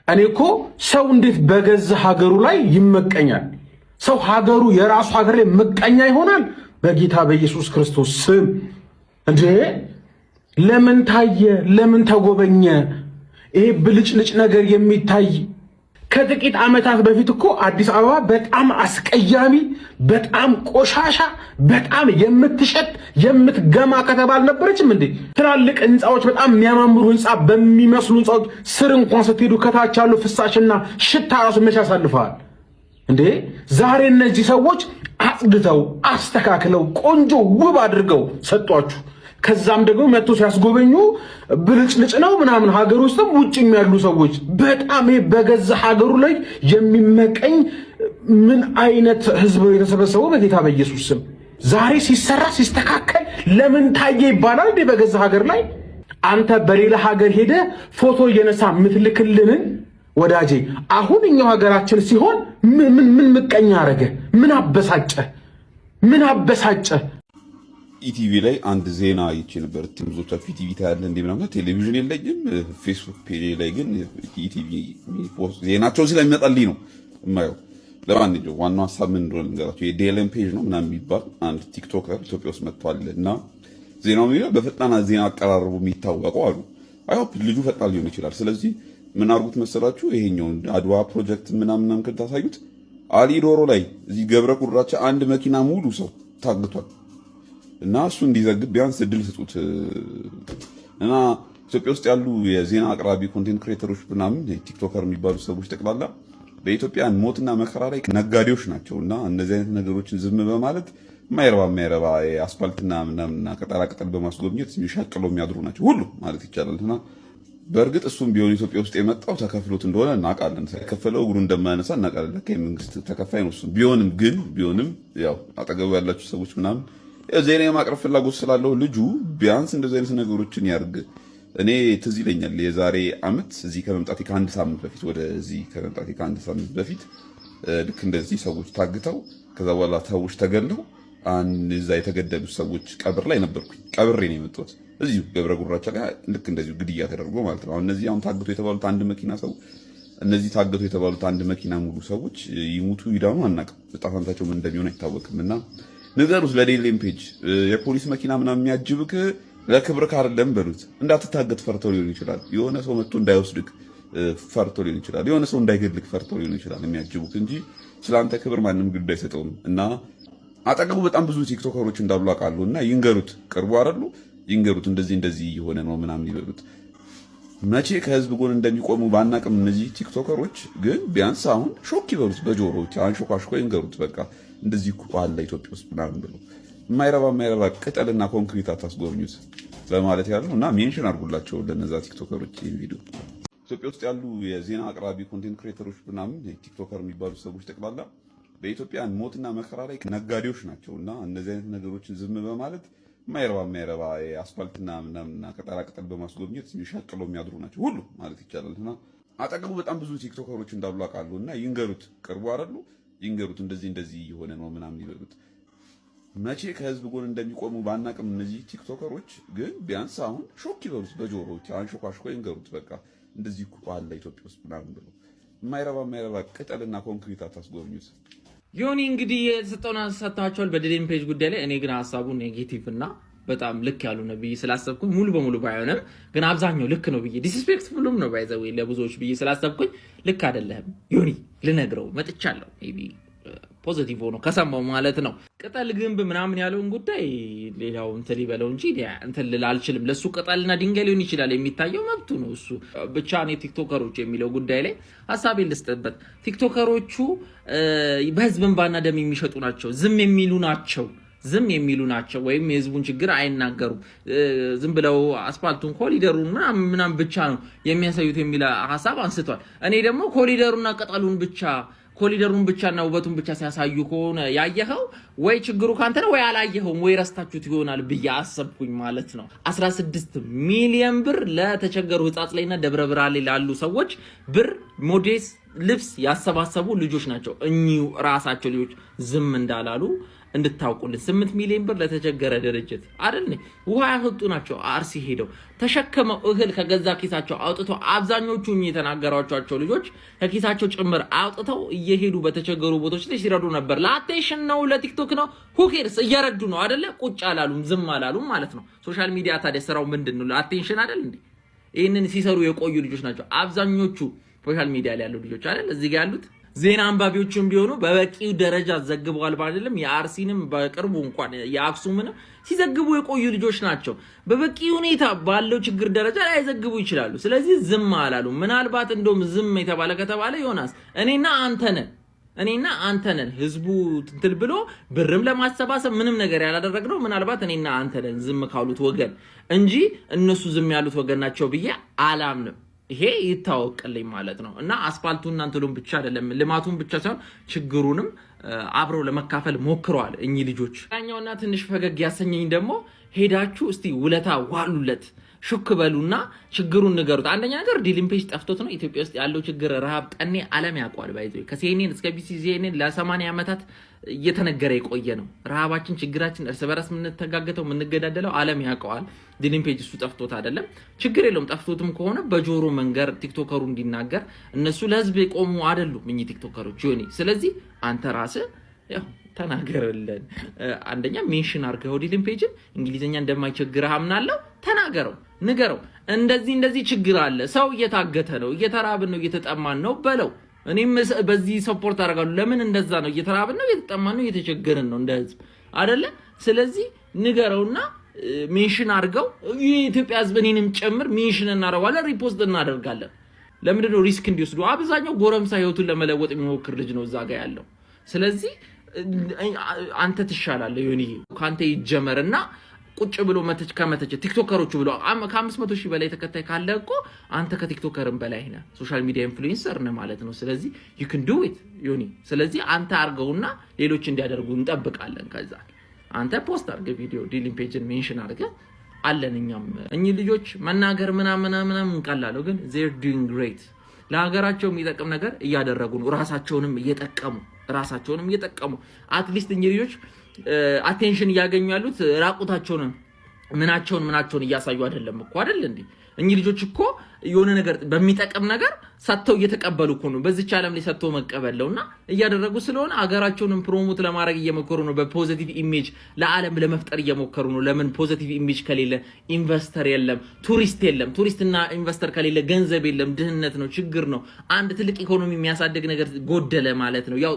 እኔ እኮ ሰው እንዴት በገዛ ሀገሩ ላይ ይመቀኛል? ሰው ሀገሩ የራሱ ሀገር ላይ መቀኛ ይሆናል? በጌታ በኢየሱስ ክርስቶስ ስም እንዴ! ለምን ታየ? ለምን ተጎበኘ? ይሄ ብልጭልጭ ነገር የሚታይ ከጥቂት ዓመታት በፊት እኮ አዲስ አበባ በጣም አስቀያሚ፣ በጣም ቆሻሻ፣ በጣም የምትሸት የምትገማ ከተማ አልነበረችም እንዴ? ትላልቅ ህንፃዎች፣ በጣም የሚያማምሩ ህንፃ በሚመስሉ ህንፃዎች ስር እንኳን ስትሄዱ ከታች ያለው ፍሳሽና ሽታ ራሱ መቼ ያሳልፈዋል እንዴ? ዛሬ እነዚህ ሰዎች አጽድተው አስተካክለው ቆንጆ ውብ አድርገው ሰጧችሁ። ከዛም ደግሞ መጥቶ ሲያስጎበኙ ብልጭልጭ ነው ምናምን ሀገር ውስጥም ውጭም ያሉ ሰዎች በጣም በገዛ ሀገሩ ላይ የሚመቀኝ ምን አይነት ህዝብ የተሰበሰበው በጌታ በኢየሱስ ስም። ዛሬ ሲሰራ ሲስተካከል ለምን ታየ ይባላል እንዴ? በገዛ ሀገር ላይ አንተ በሌላ ሀገር ሄደ ፎቶ እየነሳ ምትልክልንን ወዳጄ አሁን እኛው ሀገራችን ሲሆን ምን ምቀኛ አረገ? ምን አበሳጨ? ምን አበሳጨ? ኢቲቪ ላይ አንድ ዜና አይቼ ነበር። ብዙዎቻችሁ ኢቲቪ ታያለ እንዴ ምናምን። ቴሌቪዥን የለኝም፣ ፌስቡክ ፔጅ ላይ ግን ኢቲቪ ፖስት ዜናቸውን ስለሚመጣልኝ ነው የማየው። ለማንኛውም ዋናው ሀሳብ ምን እንደሆነ ልንገራችሁ። የዲኤልኤም ፔጅ ነው ምናምን የሚባል አንድ ቲክቶከር ኢትዮጵያ ውስጥ መጥቷል እና ዜናው የሚለው በፈጣን ዜና አቀራረቡ የሚታወቀው አሉ። አይሆፕ ልጁ ፈጣን ሊሆን ይችላል። ስለዚህ ምን አድርጉት መሰላችሁ? ይሄኛውን አድዋ ፕሮጀክት ምናምን ከታሳዩት አሊ ዶሮ ላይ እዚህ ገብረ ጉራቻ አንድ መኪና ሙሉ ሰው ታግቷል እና እሱ እንዲዘግብ ቢያንስ እድል ስጡት እና ኢትዮጵያ ውስጥ ያሉ የዜና አቅራቢ ኮንቴንት ክሬተሮች ምናምን ቲክቶከር የሚባሉ ሰዎች ጠቅላላ በኢትዮጵያን ሞትና መከራ ላይ ነጋዴዎች ናቸውና እነዚህ አይነት ነገሮችን ዝም በማለት ማይረባ አስፋልትና ምናምንና ቅጠላቅጠል በማስጎብኘት የሚሻቅለው የሚያድሩ ናቸው ሁሉ ማለት ይቻላልና በእርግጥ እሱም ቢሆን ኢትዮጵያ ውስጥ የመጣው ተከፍሎት እንደሆነ እናውቃለን። ሳይከፈለው እግሩ እንደማያነሳ እናውቃለን። ለካ የመንግስት ተከፋይ ነው እሱም ቢሆንም ያው አጠገቡ ያላችሁ ሰዎች ምናምን ዜና የማቅረብ ፍላጎት ስላለው ልጁ ቢያንስ እንደዚህ አይነት ነገሮችን ያርግ። እኔ ትዝ ይለኛል የዛሬ ዓመት እዚህ ከመምጣቴ ከአንድ ሳምንት በፊት ወደዚህ ከመምጣቴ ከአንድ ሳምንት በፊት ልክ እንደዚህ ሰዎች ታግተው ከዛ በኋላ ሰዎች ተገለው እዛ የተገደሉ ሰዎች ቀብር ላይ ነበርኩኝ። ቀብሬ ነው የመጣሁት እዚሁ ገብረ ጉራቻ ጋር ልክ እንደዚሁ ግድያ ተደርጎ ማለት ነው። እነዚህ አሁን ታግተው የተባሉት አንድ መኪና ሙሉ ሰዎች ይሙቱ ይዳኑ አናውቅም። ዕጣ ፈንታቸው ምን እንደሚሆን አይታወቅም እና ንገሩት ለዲኤልኤም ፔጅ የፖሊስ መኪና ምናምን የሚያጅብክ ለክብርክ አይደለም በሉት። እንዳትታገት ፈርተው ሊሆን ይችላል። የሆነ ሰው መጥቶ እንዳይወስድክ ፈርተው ሊሆን ይችላል። የሆነ ሰው እንዳይገድልክ ፈርተው ሊሆን ይችላል የሚያጅቡክ እንጂ ስለአንተ ክብር ማንም ግድ አይሰጠውም። እና አጠገቡ በጣም ብዙ ቲክቶከሮች እንዳሉ አውቃለሁ እና ይንገሩት፣ ቅርቡ አይደሉ ይንገሩት፣ እንደዚህ እየሆነ ነው ምናምን ይበሉት። መቼ ከህዝብ ጎን እንደሚቆሙ ባናቅም እነዚህ ቲክቶከሮች ግን ቢያንስ አሁን ሾክ ይበሉት፣ በጆሮዎች አንሾካሽኮ ይንገሩት። በቃ እንደዚህ እኮ አለ ኢትዮጵያ ውስጥ ምናምን ብሎ የማይረባ ቅጠልና ኮንክሪት አታስጎብኙት ለማለት ያለው እና ሜንሽን አድርጉላቸው ለነዛ ቲክቶከሮች ይሄን ቪዲዮ። ኢትዮጵያ ውስጥ ያሉ የዜና አቅራቢ ኮንቴንት ክሬተሮች ምናምን ቲክቶከር የሚባሉ ሰዎች ጠቅላላ በኢትዮጵያን ሞትና መከራ ላይ ነጋዴዎች ናቸውና እነዚህ አይነት ነገሮችን ዝም በማለት የማይረባ አስፋልትና ምናምንና ቅጠላቅጠል በማስጎብኘት የሚሻቅለው የሚያድሩ ናቸው ሁሉ ማለት ይቻላልና አጠገቡ በጣም ብዙ ቲክቶከሮች እንዳሉ አውቃለሁ እና ይንገሩት፣ ቅርቡ አይደሉ ይንገሩት፣ እንደዚህ እየሆነ ነው ምናምን ይበሉት። መቼ ከህዝብ ጎን እንደሚቆሙ ባናቅም እነዚህ ቲክቶከሮች ግን ቢያንስ አሁን ሾክ ይበሉት፣ በጆሮዎች አንሾካሽኮ ይንገሩት። በቃ እንደዚህ እኮ አለ ኢትዮጵያ ውስጥ ምናምን ብሎ የማይረባ ቅጠልና ኮንክሪት አታስጎብኙት። ዮኒ እንግዲህ የተሰጠውን ሰጥታችኋል በዲኤልኤም ፔጅ ጉዳይ ላይ። እኔ ግን ሀሳቡ ኔጌቲቭ እና በጣም ልክ ያሉ ነው ብዬ ስላሰብኩኝ ሙሉ በሙሉ ባይሆንም ግን አብዛኛው ልክ ነው ብዬ ዲስሪስፔክትፉልም ነው ባይዘው ለብዙዎች ብዬ ስላሰብኩኝ ልክ አይደለም ዮኒ ልነግረው መጥቻለሁ። ሜቢ ፖዚቲቭ ሆኖ ከሰማው ማለት ነው። ቅጠል ግንብ ምናምን ያለውን ጉዳይ ሌላው እንትን ይበለው እንጂ እንትን ልል አልችልም። ለሱ ቅጠልና ድንጋይ ሊሆን ይችላል የሚታየው መብቱ ነው እሱ ብቻ። እኔ ቲክቶከሮች የሚለው ጉዳይ ላይ ሀሳቤን ልስጥበት። ቲክቶከሮቹ በህዝብ እንባና ደም የሚሸጡ ናቸው፣ ዝም የሚሉ ናቸው ወይም የህዝቡን ችግር አይናገሩም። ዝም ብለው አስፋልቱን ኮሊደሩን ምናምን ብቻ ነው የሚያሳዩት የሚል ሀሳብ አንስቷል። እኔ ደግሞ ኮሊደሩን ብቻና ውበቱን ብቻ ሲያሳዩ ከሆነ ያየኸው ወይ ችግሩ ካንተ ነው ወይ አላየኸውም ወይ ረስታችሁት ይሆናል ብዬ አሰብኩኝ ማለት ነው። 16 ሚሊዮን ብር ለተቸገሩ ህጻጽ ላይና ደብረ ብርሃን ላይ ላሉ ሰዎች ብር ሞዴስ ልብስ ያሰባሰቡ ልጆች ናቸው። እኚሁ ራሳቸው ልጆች ዝም እንዳላሉ እንድታውቁልን 8 ሚሊዮን ብር ለተቸገረ ድርጅት አይደል ውሃ ያወጡ ናቸው። አርሲ ሄደው ተሸከመው እህል ከገዛ ኪሳቸው አውጥተው አብዛኞቹ የተናገሯቸው ልጆች ከኪሳቸው ጭምር አውጥተው እየሄዱ በተቸገሩ ቦታዎች ላይ ሲረዱ ነበር። ለአቴንሽን ነው ለቲክቶክ ነው ሁኬርስ እየረዱ ነው አይደለ? ቁጭ አላሉም ዝም አላሉም ማለት ነው። ሶሻል ሚዲያ ታዲያ ስራው ምንድነው? ለአቴንሽን አይደል እንዴ? ይሄንን ሲሰሩ የቆዩ ልጆች ናቸው አብዛኞቹ ሶሻል ሚዲያ ላይ ያሉ ልጆች አይደል? እዚህ ጋር ያሉት ዜና አንባቢዎችም ቢሆኑ በበቂው ደረጃ ዘግበዋል ባይደለም የአርሲንም በቅርቡ እንኳን የአክሱምንም ሲዘግቡ የቆዩ ልጆች ናቸው። በበቂ ሁኔታ ባለው ችግር ደረጃ ላይ ዘግቡ ይችላሉ። ስለዚህ ዝም አላሉ። ምናልባት እንደውም ዝም የተባለ ከተባለ ዮናስ እኔና አንተ ነን ህዝቡ ትንትል ብሎ ብርም ለማሰባሰብ ምንም ነገር ያላደረግነው ምናልባት እኔና አንተ ነን ዝም ካሉት ወገን እንጂ እነሱ ዝም ያሉት ወገን ናቸው ብዬ አላምንም። ይሄ ይታወቅልኝ ማለት ነው። እና አስፋልቱና እንትሉም ብቻ አይደለም ልማቱን ብቻ ሳይሆን ችግሩንም አብረው ለመካፈል ሞክረዋል እኚህ ልጆች። ያኛውና ትንሽ ፈገግ ያሰኘኝ ደግሞ ሄዳችሁ እስቲ ውለታ ዋሉለት ሹክ በሉና ችግሩን ንገሩት። አንደኛ ነገር ዲሊም ፔጅ ጠፍቶት ነው። ኢትዮጵያ ውስጥ ያለው ችግር ረሃብ ጠኔ ዓለም ያውቀዋል። ባይዘይ ከሲኤንኤን እስከ ቢሲሲኤንኤን ለ80 ዓመታት እየተነገረ የቆየ ነው። ረሃባችን፣ ችግራችን፣ እርስ በራስ የምንተጋገተው የምንገዳደለው ዓለም ያውቀዋል። ዲሊም ፔጅ እሱ ጠፍቶት አይደለም። ችግር የለውም። ጠፍቶትም ከሆነ በጆሮ መንገር ቲክቶከሩ እንዲናገር እነሱ ለህዝብ የቆሙ አይደሉም እኚህ ቲክቶከሮች ዮኒ። ስለዚህ አንተ ራስህ ያው ተናገርልን። አንደኛ ሜንሽን አድርገው ዲሊም ፔጅን እንግሊዘኛ እንደማይቸግርህ አምናለሁ። ተናገረው፣ ንገረው። እንደዚህ ችግር አለ፣ ሰው እየታገተ ነው፣ እየተራብን ነው፣ እየተጠማን ነው በለው። እኔም በዚህ ሰፖርት አደርጋለሁ። ለምን እንደዛ ነው? እየተራብን ነው፣ እየተጠማን ነው፣ እየተቸገርን ነው እንደ ህዝብ አይደለ? ስለዚህ ንገረውና ሜንሽን አድርገው። የኢትዮጵያ ህዝብ እኔንም ጨምር ሜንሽን እናደርጋለን፣ ሪፖስት እናደርጋለን። ለምንድን ነው ሪስክ እንዲወስዱ? አብዛኛው ጎረምሳ ህይወቱን ለመለወጥ የሚሞክር ልጅ ነው እዛ ጋር ያለው። ስለዚህ አንተ ትሻላለህ ዮኒ፣ ካንተ ይጀመርና ቁጭ ብሎ ከመተች ቲክቶከሮቹ ብሎ ከ500,000 በላይ ተከታይ ካለ እኮ አንተ ከቲክቶከርም በላይ ነህ፣ ሶሻል ሚዲያ ኢንፍሉዌንሰር ነህ ማለት ነው። ስለዚህ you can do it ዮኒ። ስለዚህ አንተ አርገውና ሌሎች እንዲያደርጉ እንጠብቃለን። ከዛ አንተ ፖስት አድርገህ ቪዲዮ ዲሊም ፔጅን ሜንሽን አድርገህ አለን። እኛም እኚህ ልጆች መናገር ምናምን እንቀላለው፣ ግን they're doing great። ለሀገራቸው የሚጠቅም ነገር እያደረጉ ነው። ራሳቸውንም እየጠቀሙ አትሊስት እኚህ ልጆች አቴንሽን እያገኙ ያሉት ራቁታቸውን ምናቸውን እያሳዩ አይደለም እኮ አይደል እንዴ? እኚህ ልጆች እኮ የሆነ ነገር በሚጠቅም ነገር ሰጥተው እየተቀበሉ እኮ ነው። በዚች ዓለም ላይ ሰጥተው መቀበለውና እያደረጉ ስለሆነ አገራቸውንም ፕሮሞት ለማድረግ እየሞከሩ ነው። በፖዚቲቭ ኢሜጅ ለዓለም ለመፍጠር እየሞከሩ ነው። ለምን ፖዚቲቭ ኢሜጅ ከሌለ ኢንቨስተር የለም፣ ቱሪስት የለም። ቱሪስትና ኢንቨስተር ከሌለ ገንዘብ የለም፣ ድህነት ነው፣ ችግር ነው። አንድ ትልቅ ኢኮኖሚ የሚያሳድግ ነገር ጎደለ ማለት ነው። ያው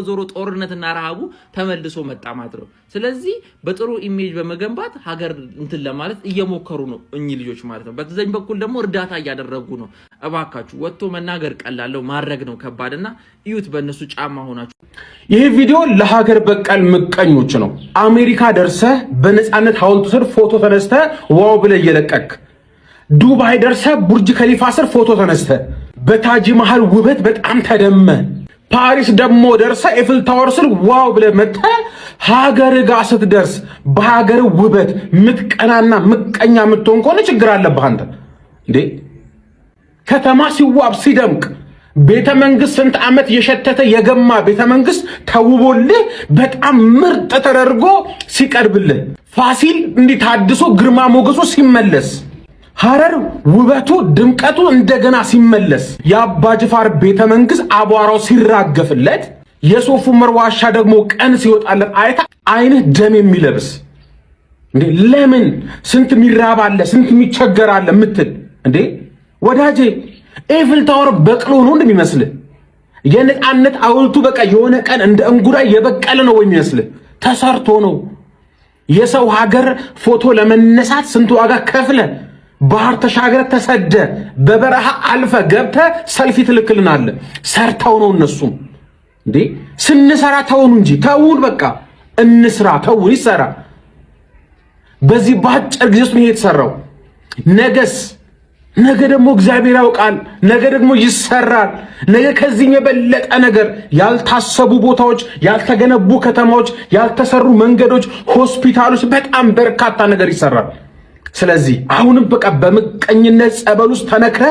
ዞሮ ጦርነትና ረሃቡ ተመልሶ መጣ ማለት ነው። ስለዚህ በጥሩ ኢሜጅ በመገንባት ሀገር እንትን ለማለት እየሞከሩ ነው እኚህ ልጆች ማለት ነው። በተዘኝ በኩል ደግሞ እርዳታ እያደረጉ ነው። እባካችሁ ወጥቶ መናገር ቀላለው፣ ማድረግ ነው ከባድና እዩት። በእነሱ ጫማ ሆናችሁ ይሄ ቪዲዮ ለሀገር በቀል ምቀኞች ነው። አሜሪካ ደርሰህ በነፃነት ሐውልቱ ስር ፎቶ ተነስተህ ዋው ብለህ እየለቀክ፣ ዱባይ ደርሰህ ቡርጅ ከሊፋ ስር ፎቶ ተነስተህ በታጅ መሃል ውበት በጣም ተደመ፣ ፓሪስ ደግሞ ደርሰህ ኤፍል ታወር ስር ዋው ብለህ መጥተህ ሀገር ጋር ስትደርስ በሀገር ውበት ምትቀናና ምቀኛ ምትሆን ከሆነ ችግር አለብህ አንተ እንዴ። ከተማ ሲዋብ ሲደምቅ ቤተ መንግስት ስንት ዓመት የሸተተ የገማ ቤተ መንግስት ተውቦልህ በጣም ምርጥ ተደርጎ ሲቀርብልህ፣ ፋሲል እንዲታድሶ ግርማ ሞገሱ ሲመለስ፣ ሐረር ውበቱ ድምቀቱ እንደገና ሲመለስ፣ የአባ ጅፋር ቤተ መንግስት አቧራው ሲራገፍለት፣ የሶፍ ዑመር ዋሻ ደግሞ ቀን ሲወጣለት አይታ አይንህ ደም የሚለብስ እንዴ። ለምን ስንት ሚራብ አለ ስንት የሚቸገር አለ ምትል እንዴ ወዳጄ። ኤፍል ታወር በቅሎ ነው እንደሚመስልህ? የነፃነት ሐውልቱ በቃ የሆነ ቀን እንደ እንጉዳይ የበቀለ ነው ወይ የሚመስልህ? ተሰርቶ ነው። የሰው ሀገር ፎቶ ለመነሳት ስንት ዋጋ ከፍለ ባህር ተሻገረ ተሰደ በበረሃ አልፈ ገብተ ሰልፊ ትልክልናለህ። ሰርተው ነው እነሱም እንዴ። ስንሰራ ተውን እንጂ ተውን፣ በቃ እንስራ፣ ተውን ይሰራ። በዚህ ባጭር ጊዜ ውስጥ ነው የተሰራው። ነገ ደግሞ እግዚአብሔር ያውቃል። ነገ ደግሞ ይሰራል። ነገ ከዚህ የበለጠ ነገር፣ ያልታሰቡ ቦታዎች፣ ያልተገነቡ ከተማዎች፣ ያልተሰሩ መንገዶች፣ ሆስፒታሎች፣ በጣም በርካታ ነገር ይሰራል። ስለዚህ አሁንም በቃ በምቀኝነት ጸበል ውስጥ ተነክረ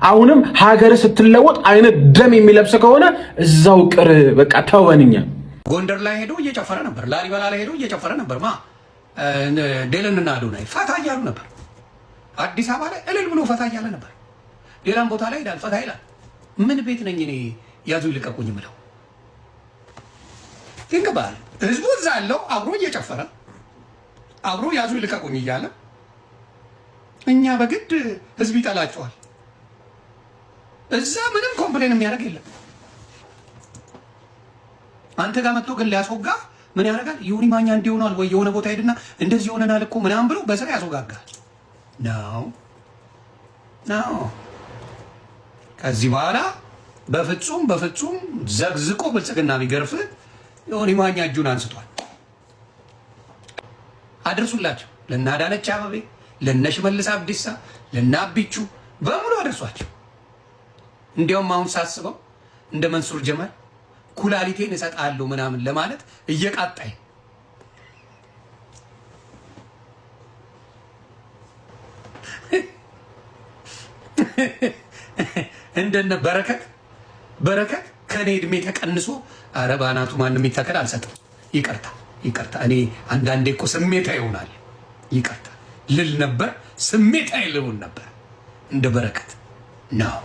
አሁንም ሀገር ስትለወጥ አይነት ደም የሚለብስ ከሆነ እዛው ቅር፣ በቃ ተወንኛ ጎንደር ላይ ሄዶ እየጨፈረ ነበር። ላሊበላ ላይ ሄዶ እየጨፈረ ነበር። ዴለንና አዶናይ ፈታ እያሉ ነበር። አዲስ አበባ ላይ እልል ብሎ ፈታ እያለ ነበር። ሌላም ቦታ ላይ ሄዳል፣ ፈታ ይላል። ምን ቤት ነኝ እኔ ያዙ ይልቀቁኝ ምለው? ይንቀባል። ህዝቡ እዛ ያለው አብሮ እየጨፈረ አብሮ ያዙ ይልቀቁኝ እያለ እኛ በግድ ህዝብ ይጠላቸዋል። እዛ ምንም ኮምፕሌን የሚያደርግ የለም። አንተ ጋር መጥቶ ግን ሊያስወጋ ምን ያደርጋል? ዮኒ ማኛ እንዲሆናል ወይ የሆነ ቦታ ሄድና እንደዚህ ሆነናል እኮ ምናምን ብሎ በስራ ያስወጋጋል ነው። ከዚህ በኋላ በፍጹም ዘግዝቆ ብልጽግና ቢገርፍ ዮኒ ማኛ እጁን አንስቷል። አድርሱላቸው፣ ለእነ አዳነች አቤቤ፣ ለእነ ሽመልስ አብዲሳ፣ ለእነ አቢቹ በሙሉ አድርሷቸው። እንዲያውም አሁን ሳስበው እንደ መንሱር ጀማል ኩላሊቴን እሰጣለሁ ምናምን ለማለት እየቃጣይ እንደነ በረከት ከኔ እድሜ ተቀንሶ ኧረ በአናቱ ማንም ይተከል አልሰጥም። ይቅርታ እኔ አንዳንዴ እኮ ስሜታ ይሆናል። ይቅርታ ልል ነበር፣ ስሜታ ይልውን ነበር እንደ በረከት ነው።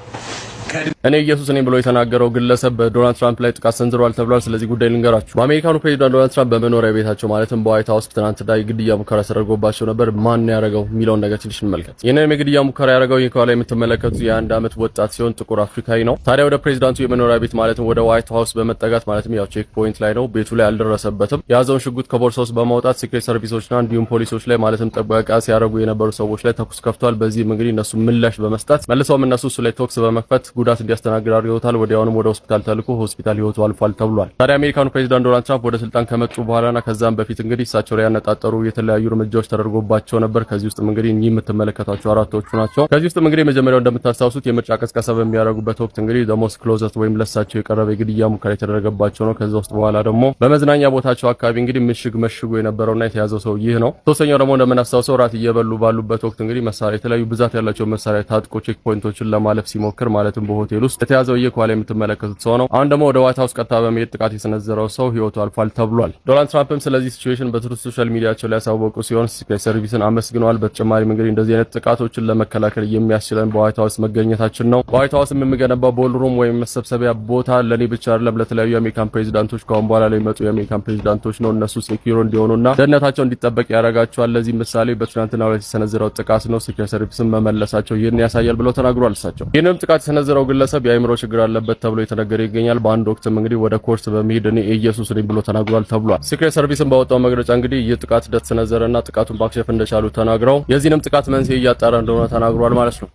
እኔ ኢየሱስ ነኝ ብሎ የተናገረው ግለሰብ በዶናልድ ትራምፕ ላይ ጥቃት ሰንዝሯል ተብሏል። ስለዚህ ጉዳይ ልንገራችሁ። በአሜሪካኑ ፕሬዚዳንት ዶናልድ ትራምፕ በመኖሪያ ቤታቸው ማለትም በዋይት ሃውስ ትናንትና የግድያ ሙከራ ተደርጎባቸው ነበር። ማን ያደረገው የሚለውን ነገር ትንሽ እንመልከት። ይህንን የግድያ ሙከራ ያደረገው ይህ ከኋላ የምትመለከቱት የ1 ዓመት ወጣት ሲሆን ጥቁር አፍሪካዊ ነው። ታዲያ ወደ ፕሬዚዳንቱ የመኖሪያ ቤት ማለትም ወደ ዋይት ሃውስ በመጠጋት ማለትም ያው ቼክ ፖይንት ላይ ነው፣ ቤቱ ላይ አልደረሰበትም። የያዘውን ሽጉጥ ከቦርሳ ውስጥ በማውጣት ሲክሬት ሰርቪሶችና እንዲሁም ፖሊሶች ላይ ማለትም ጥበቃ ሲያደርጉ የነበሩ ሰዎች ላይ ተኩስ ከፍቷል። በዚህም እንግዲህ እነሱ ምላሽ በመስጠት መልሰውም እነሱ እሱ ላይ ተኩስ በመክፈት ጉዳት እንዲያስተናግድ አድርገውታል። ወዲያውኑም ወደ ሆስፒታል ተልኮ ሆስፒታል ህይወቱ አልፏል ተብሏል። ታዲያ አሜሪካኑ ፕሬዚዳንት ዶናልድ ትራምፕ ወደ ስልጣን ከመጡ በኋላና ከዛም በፊት እንግዲህ እሳቸው ላይ ያነጣጠሩ የተለያዩ እርምጃዎች ተደርጎባቸው ነበር። ከዚህ ውስጥ እንግዲህ እኚህ የምትመለከቷቸው አራቶቹ ናቸው። ከዚህ ውስጥ እንግዲህ መጀመሪያው እንደምታስታውሱት የምርጫ ቅስቀሳ በሚያደርጉበት ወቅት እንግዲህ ደሞስ ክሎዘት ወይም ለሳቸው የቀረበ የግድያ ሙከራ የተደረገባቸው ነው። ከዛ ውስጥ በኋላ ደግሞ በመዝናኛ ቦታቸው አካባቢ እንግዲህ መሽጎ የነበረውና የተያዘው ሰው ይህ ነው። ሶስተኛው ደግሞ እንደምናስታውሰው ራት እየበሉ ባሉበት ወቅት እንግዲህ መሳሪያ የተለያዩ ብዛት ያላቸው መሳሪያ ታጥቆ ቼክ ፖይንቶችን ለማለፍ ሲሞክር ማለትም በሆቴል ውስጥ የተያዘው ይህ ከኋላ የምትመለከቱት ሰው ነው። አሁን ደግሞ ወደ ዋይት ሃውስ ቀጥታ በመሄድ ጥቃት የሰነዘረው ሰው ህይወቱ አልፏል ተብሏል። ዶናልድ ትራምፕም ስለዚህ ሲቹዌሽን በትሩዝ ሶሻል ሚዲያቸው ላይ ያሳወቁ ሲሆን ሲክሬት ሰርቪስን አመስግነዋል። በተጨማሪም እንግዲህ እንደዚህ አይነት ጥቃቶችን ለመከላከል የሚያስችለን በዋይት ሃውስ መገኘታችን ነው። በዋይት ሃውስ የምንገነባው ቦልሩም ወይም መሰብሰቢያ ቦታ ለኔ ብቻ አይደለም፣ ለተለያዩ የአሜሪካን ፕሬዚዳንቶች ከአሁን በኋላ ላይ የሚመጡ የአሜሪካን ፕሬዚዳንቶች ነው። እነሱ ሴኩር እንዲሆኑና ደህንነታቸው እንዲጠበቅ ያደርጋቸዋል። ለዚህ ምሳሌ በትናንትናው ዕለት የተሰነዘረው ጥቃት ነው። ሲክሬት ሰርቪስን መመለሳቸው ይህን ያሳያል ብለው ተናግሯል። እሳቸው ይህንም ጥቃት የሰነዘረው ግለሰብ የአእምሮ ችግር አለበት ተብሎ የተነገረ ይገኛል። በአንድ ወቅትም እንግዲህ ወደ ኮርስ በመሄድ እኔ ኢየሱስ ነኝ ብሎ ተናግሯል ተብሏል። ሲክሬት ሰርቪስን ባወጣው መግለጫ እንግዲህ ይህ ጥቃት እንደተሰነዘረና ጥቃቱን ማክሸፍ እንደቻሉ ተናግረው የዚህንም ጥቃት መንስኤ እያጣራ እንደሆነ ተናግሯል ማለት ነው።